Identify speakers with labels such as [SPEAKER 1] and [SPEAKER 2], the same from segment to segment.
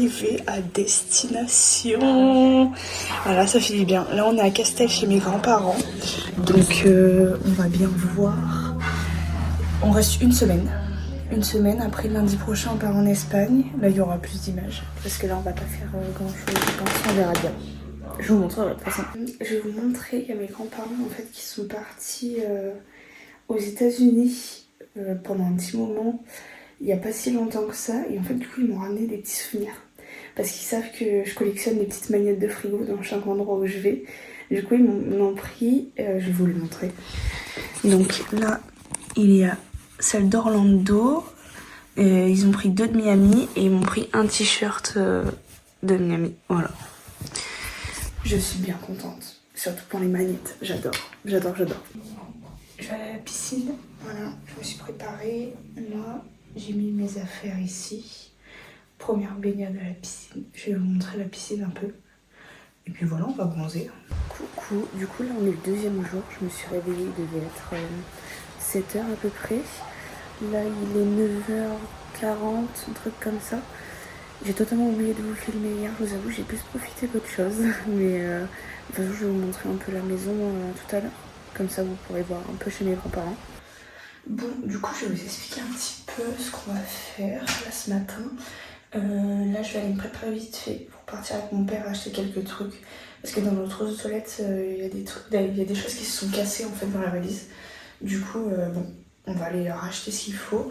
[SPEAKER 1] arrivé à destination. Voilà, ça fait du bien. Là, on est à Castel chez mes grands-parents. Donc, on va bien voir. On reste une semaine. Une semaine, après lundi prochain, on part en Espagne. Là, il y aura plus d'images. Parce que là, on va pas faire grand-chose. On verra bien. Je vous montrerai de toute façon. Je vais vous montrer, il y a mes grands-parents en fait qui sont partis aux États-Unis pendant un petit moment. Il n'y a pas si longtemps que ça, et en fait du coup ils m'ont ramené des petits souvenirs parce qu'ils savent que je collectionne des petites magnettes de frigo dans chaque endroit où je vais. Du coup ils m'ont pris, je vais vous le montrer. Donc là il y a celle d'Orlando, ils ont pris 2 de Miami et ils m'ont pris un t-shirt de Miami, voilà. Je suis bien contente, surtout pour les magnettes, j'adore. Je vais aller à la piscine, voilà, je me suis préparée, là. J'ai mis mes affaires ici. Première baignade à la piscine. Je vais vous montrer la piscine un peu. Et puis voilà, on va bronzer. Coucou, du coup là on est le deuxième jour. Je me suis réveillée, il devait être 7h à peu près. Là il est 9h40, un truc comme ça. J'ai totalement oublié de vous filmer hier, je vous avoue, j'ai plus profité qu'autre chose. Mais de toute façon je vais vous montrer un peu la maison tout à l'heure. Comme ça vous pourrez voir un peu chez mes grands-parents. Bon, du coup, je vais vous expliquer un petit peu ce qu'on va faire là ce matin. Là, je vais aller me préparer vite fait pour partir avec mon père acheter quelques trucs. Parce que dans notre trousse de toilette, il y a des choses qui se sont cassées en fait dans la valise. Du coup, bon, on va aller leur acheter ce qu'il faut.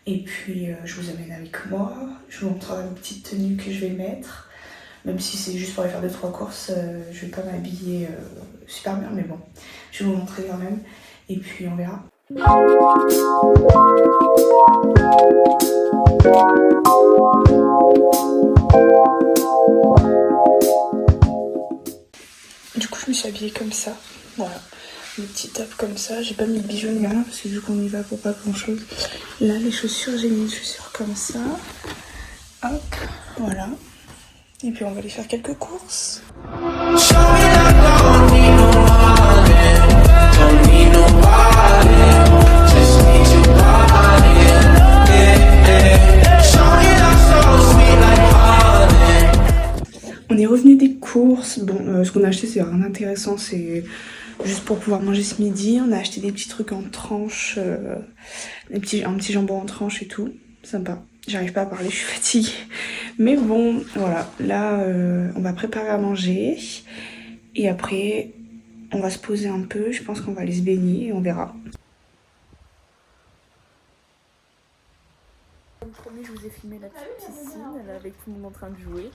[SPEAKER 1] Et puis, je vous amène avec moi. Je vous montrerai une petite tenue que je vais mettre. Même si c'est juste pour aller faire 2-3 courses, je vais pas m'habiller super bien, mais bon, je vais vous montrer quand même. Et puis, on verra. Du coup je me suis habillée comme ça, voilà, le petit top comme ça, j'ai pas mis de bijoux ni rien parce que vu qu'on y va pour pas grand chose. Là les chaussures, j'ai mis une chaussure comme ça, hop, voilà, et puis on va aller faire quelques courses. On est revenu des courses. Bon, ce qu'on a acheté, c'est rien d'intéressant. C'est juste pour pouvoir manger ce midi. On a acheté des petits trucs en tranches, un petit jambon en tranches et tout. Sympa. J'arrive pas à parler, je suis fatiguée. Mais bon, voilà. Là, on va préparer à manger. Et après, on va se poser un peu. Je pense qu'on va aller se baigner et on verra. Comme promis, je vous ai filmé la petite piscine là, avec tout le monde en train de jouer.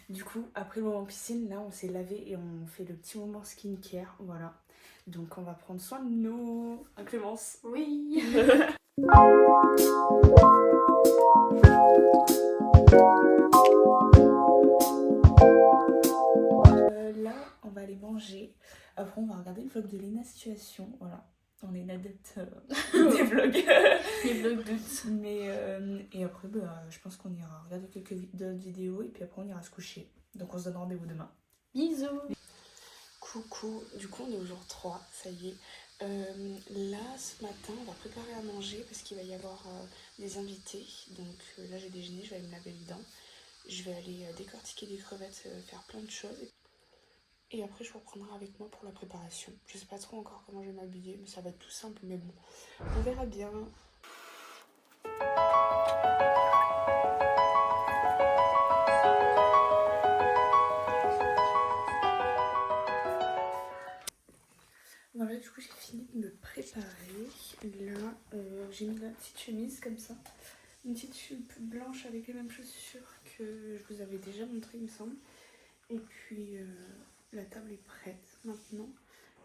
[SPEAKER 1] Du coup, après le moment piscine, là on s'est lavé et on fait le petit moment skincare, voilà. Donc on va prendre soin de nous. Hein, Clémence? Oui. Là, on va aller manger. Après, on va regarder le vlog de Léna Situation, voilà. On est une adepte des vlogs. Les vlogs d'août. Mais et après, bah, je pense qu'on ira regarder quelques d'autres vidéos et puis après on ira se coucher. Donc on se donne rendez-vous demain. Bisous. Coucou, du coup on est au jour 3, ça y est. Là ce matin on va préparer à manger parce qu'il va y avoir des invités. Donc là j'ai déjeuné, je vais aller me laver les dents. Je vais aller décortiquer des crevettes, faire plein de choses. Et après je vous reprendrai avec moi pour la préparation. Je sais pas trop encore comment je vais m'habiller, mais ça va être tout simple, mais bon, on verra bien. Voilà, du coup j'ai fini de me préparer. Là, j'ai mis la petite chemise comme ça. Une petite jupe blanche avec les mêmes chaussures que je vous avais déjà montré, il me semble. Et puis, la table est prête maintenant.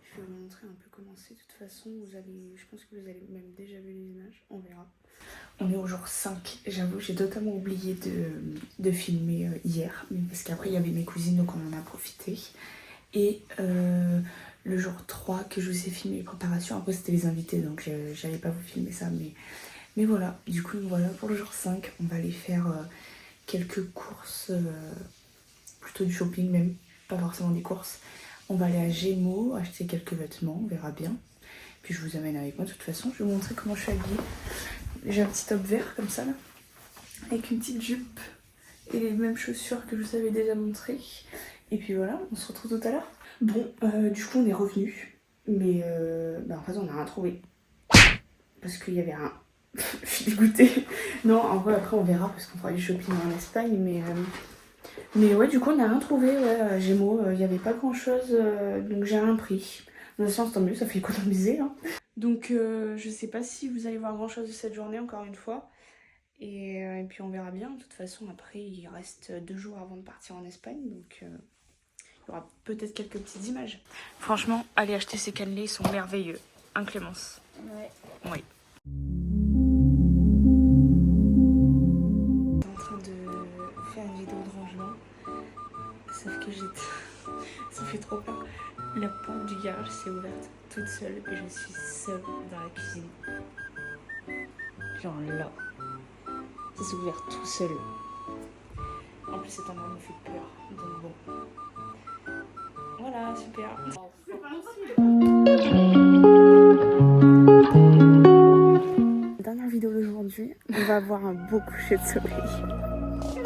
[SPEAKER 1] Je vais vous montrer un peu comment c'est. De toute façon, je pense que vous avez même déjà vu les images. On verra. On est au jour 5. J'avoue, j'ai totalement oublié de filmer hier. Parce qu'après, il y avait mes cousines, donc on en a profité. Et le jour 3 que je vous ai filmé les préparations. Après, c'était les invités, donc j'allais pas vous filmer ça. Mais voilà, du coup, voilà, pour le jour 5, on va aller faire quelques courses, plutôt du shopping même, pas forcément des courses. On va aller à Gémeaux, acheter quelques vêtements, on verra bien. Puis je vous amène avec moi, de toute façon, je vais vous montrer comment je suis habillée. J'ai un petit top vert comme ça, là. avec une petite jupe et les mêmes chaussures que je vous avais déjà montrées. Et puis voilà, on se retrouve tout à l'heure. Bon, du coup on est revenu, mais en fait on a rien trouvé. Parce qu'il y avait un... Je suis dégoûtée. Non, en vrai après on verra parce qu'on fera du shopping en Espagne, mais ouais, du coup on n'a rien trouvé, ouais, Gémeaux, il n'y avait pas grand chose, donc j'ai rien pris. Dans le sens, tant mieux, ça fait économiser. Hein. Donc je sais pas si vous allez voir grand chose de cette journée, encore une fois. Et puis on verra bien. De toute façon, après, il reste 2 jours avant de partir en Espagne, donc il y aura peut-être quelques petites images. Franchement, allez acheter ces cannelés, ils sont merveilleux. Hein, Clémence?
[SPEAKER 2] Ouais.
[SPEAKER 1] Oui. Je suis en train de faire une vidéo de rangement, sauf que ça fait trop peur. La porte du garage s'est ouverte toute seule et je suis seule dans la cuisine. Genre là. Ça s'est ouvert tout seul. En plus cet endroit me fait peur. Donc bon. Voilà, super. Dernière vidéo d'aujourd'hui. On va avoir un beau coucher de soleil.